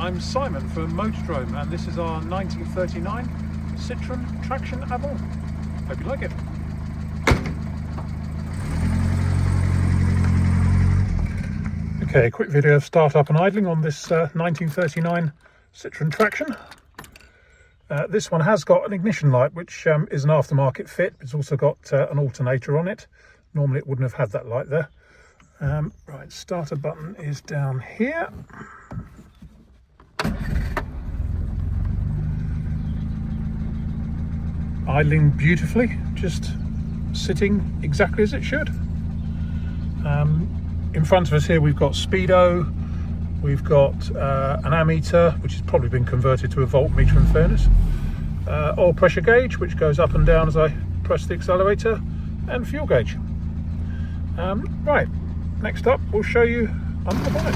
I'm Simon from Motodrome, and this is our 1939 Citroen Traction Avant. Hope you like it. Okay, a quick video of startup and idling on this 1939 Citroen Traction. This one has got an ignition light, which is an aftermarket fit. It's also got an alternator on it. Normally it wouldn't have had that light there. Right, starter button is down here. Idling beautifully, just sitting exactly as it should. In front of us here we've got speedo, we've got an ammeter, which has probably been converted to a voltmeter in fairness, oil pressure gauge, which goes up and down as I press the accelerator, and fuel gauge. Right, next up we'll show you under the bonnet.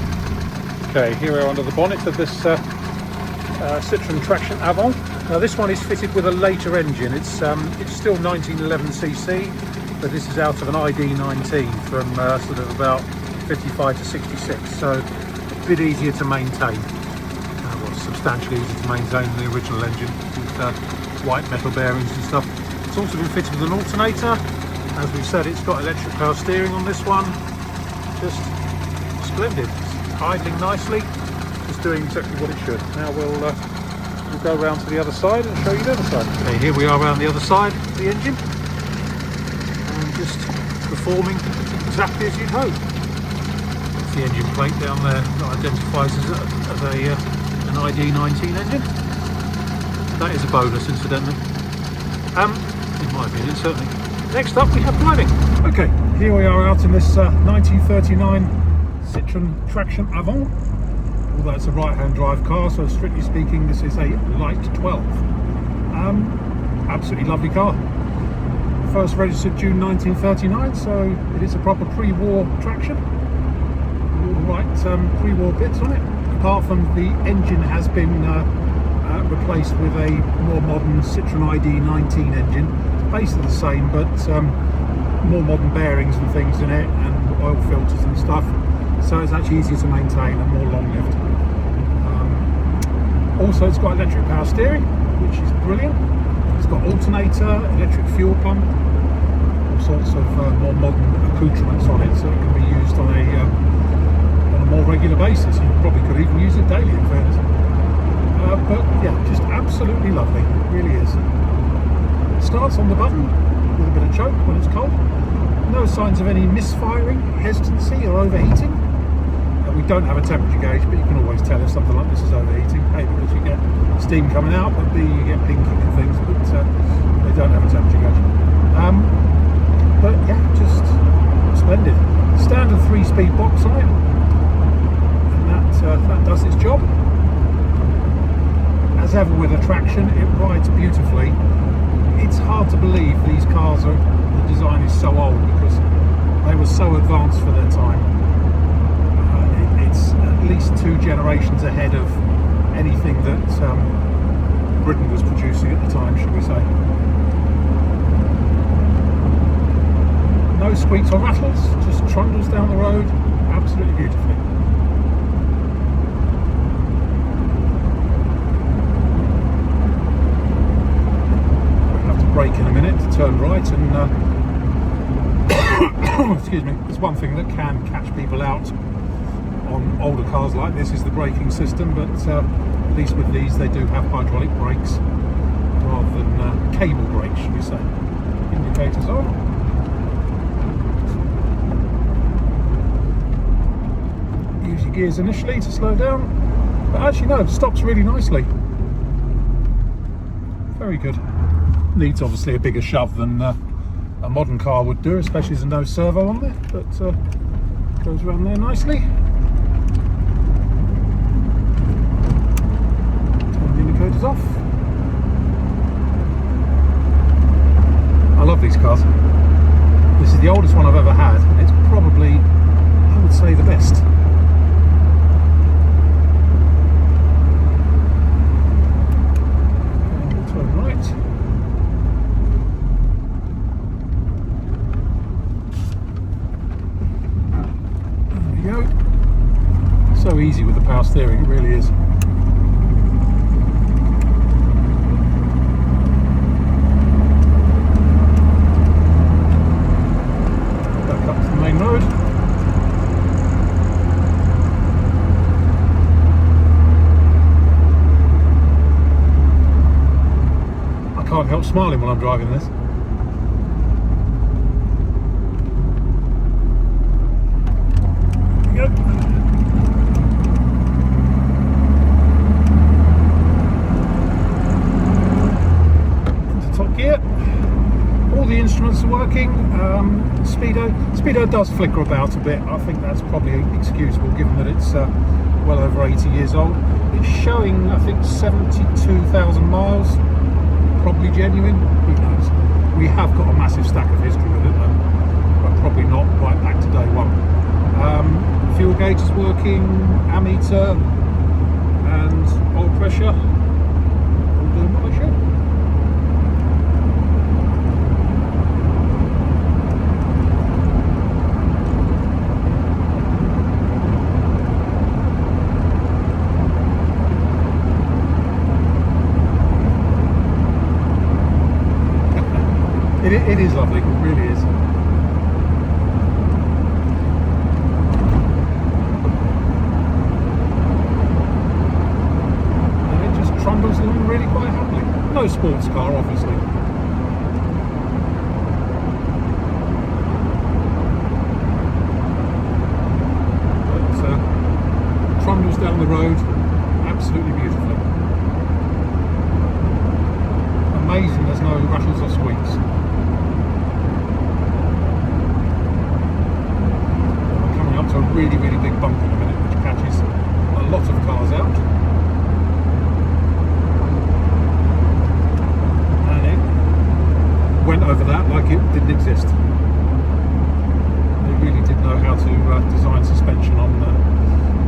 Okay, here we are under the bonnet of this Citroen Traction Avant. Now this one is fitted with a later engine. It's still 1911cc, but this is out of an ID19 from sort of about 55 to 66, so a bit easier to maintain. Well, substantially easier to maintain than the original engine with white metal bearings and stuff. It's also been fitted with an alternator. As we've said, it's got electric power steering on this one. Just splendid. It's idling nicely. Just doing exactly what it should. Now we'll go around to the other side and show you the other side. Okay, here we are around the other side of the engine, and just performing exactly as you'd hope. That's the engine plate down there that identifies as an ID19 engine. That is a bonus, incidentally. In my opinion, certainly. Next up, we have driving. Okay, here we are out in this 1939 Citroen Traction Avant. Although it's a right-hand drive car, so strictly speaking this is a light 12. Absolutely lovely car. First registered June 1939, so it is a proper pre-war traction. All the right pre-war bits on it. Apart from the engine has been replaced with a more modern Citroen ID19 engine. Basically the same, but more modern bearings and things in it, and oil filters and stuff. So it's actually easier to maintain and more long-lived. Also, it's got electric power steering, which is brilliant. It's got alternator, electric fuel pump, all sorts of more modern accoutrements on it, so it can be used on a more regular basis. You probably could even use it daily, in fairness. But yeah, just absolutely lovely, it really is. It starts on the button with a bit of choke when it's cold. No signs of any misfiring, hesitancy or overheating. We don't have a temperature gauge, but you can always tell if something like this is overheating. A, because you get steam coming out, but B, you get pinking and things, but they don't have a temperature gauge. But yeah, just splendid. Standard 3-speed box on it, and that does its job. As ever with a traction, it rides beautifully. It's hard to believe the design is so old, because they were so advanced for their time. It's at least 2 generations ahead of anything that Britain was producing at the time, should we say. No squeaks or rattles, just trundles down the road absolutely beautifully. We'll have to brake in a minute to turn right, and excuse me, there's one thing that can catch people out on older cars like this is the braking system, but at least with these they do have hydraulic brakes rather than cable brakes, should we say. Indicators on. Use your gears initially to slow down, but actually no, it stops really nicely. Very good. Needs obviously a bigger shove than a modern car would do, especially as there's no servo on there, but goes around there nicely. Indicators off. I love these cars. This is the oldest one I've ever had, and it's probably, I would say, the best. Turn right. There we go. So easy with the power steering, it really is. smiling when I'm driving this. There we go. Into top gear. All the instruments are working. Speedo does flicker about a bit. I think that's probably excusable given that it's well over 80 years old. It's showing, I think, 72,000 miles. Probably genuine. Who knows? We have got a massive stack of history with it though, but probably not right back to day one. Fuel gauge is working, ammeter and oil pressure all doing what they should. It is lovely, it really is. And it just trundles along really quite happily. No sports car, obviously. But trundles down the road absolutely beautifully. Amazing there's no rattles or squeaks. To a really big bump in a minute, which catches a lot of cars out, and it went over that like it didn't exist. They really did know how to design suspension on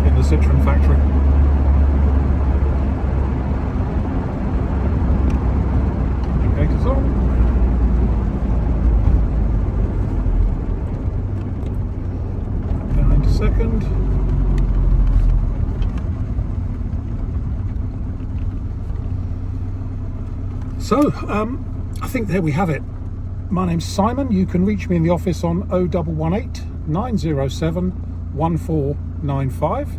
in the Citroen factory. Indicators on. Second. So I think there we have it. My name's Simon. You can reach me in the office on 0118 907 1495,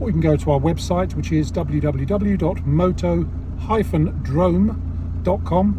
or you can go to our website, which is www.moto-drome.com.